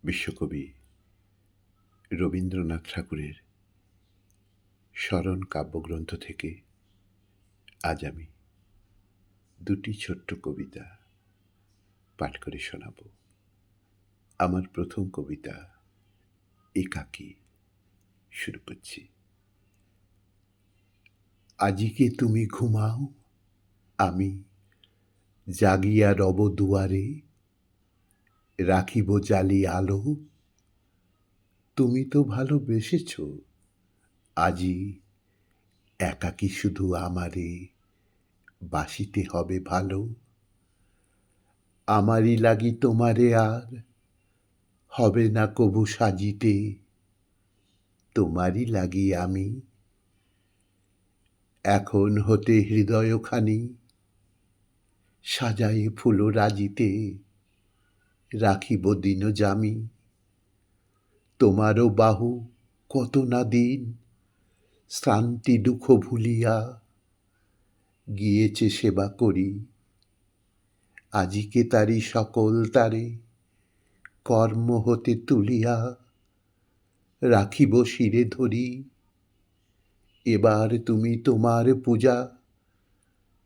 বিশ্বকবি রবীন্দ্রনাথ ঠাকুরের স্মরণ কাব্যগ্রন্থ থেকে আজ আমি দুটি ছোট্ট কবিতা পাঠ করে শোনাব। আমার প্রথম কবিতা একাকী। শুরু করছি। আজিকে তুমি ঘুমাও, আমি জাগিয়া রব দুয়ারে, রাখিব জালি আলো। তুমি তো ভালোবেসেছ, আজি একাকী শুধু আমারে বাসিতে হবে ভালো। আমারই লাগি তোমারে আর হবে না কবু সাজিতে, তোমারই লাগি আমি এখন হতে হৃদয়খানি সাজায়ে ফুল রাজিতে, রাখিব দিন জামি। তোমারও বাহু কত না দিন শ্রান্তি দুঃখ ভুলিয়া গিয়েছে সেবা করি, আজিকে তারি সকল তারে কর্ম হতে তুলিয়া রাখিব শিরে ধরি। এবার তুমি তোমার পূজা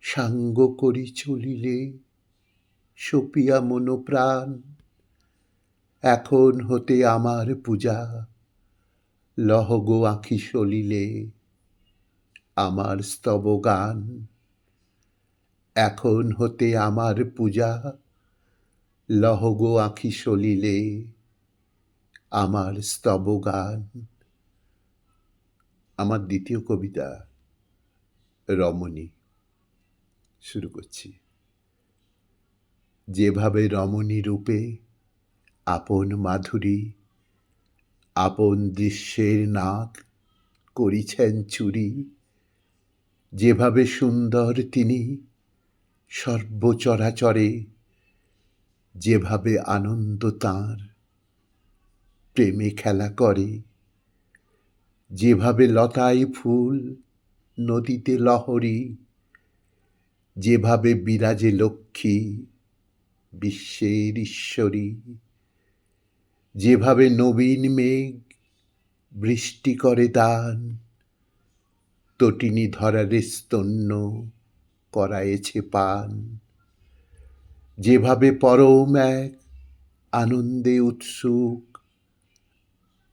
সাঙ্গ করি চলিলে, সপিয়া মন প্রাণ এখন হতে আমার পূজা লহগ আঁখি সলিলে, আমার স্তব গান এখন হতে আমার পূজা লহগ আঁখি সলিলে, আমার স্তব গান। আমার দ্বিতীয় কবিতা রমণী। শুরু করছি। যেভাবে রমণী রূপে আপন মাধুরী আপন দৃশ্যের নাক করিছেন চুরি, যেভাবে সুন্দর তিনি সর্বচরাচরে, যেভাবে আনন্দ তাঁর প্রেমে খেলা করে, যেভাবে লতায় ফুল নদীতে লহরী, যেভাবে বিরাজে লক্ষ্মী বিশ্বের ঈশ্বরী, যেভাবে নবীন মেঘ বৃষ্টি করে দান, তটিনী ধরারে স্তন্য করায়েছে পান, যেভাবে পরম এক আনন্দে উৎসুক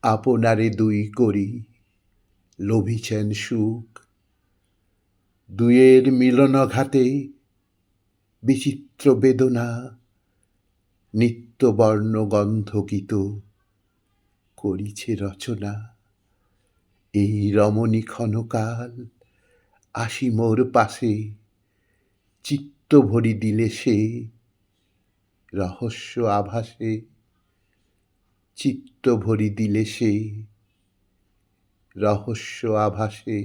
আপনারে দুই করি লভিছেন সুখ। দুয়ের মিলনঘাতে বিচিত্র বেদনা নিত্যবর্ণ গন্ধগীত করিছে রচনা। এই রমণী ক্ষণকাল আসি মোর পাশে, চিত্ত ভরি দিলে সে রহস্য আভাসে, চিত্ত ভরি দিলে সে রহস্য আভাসে।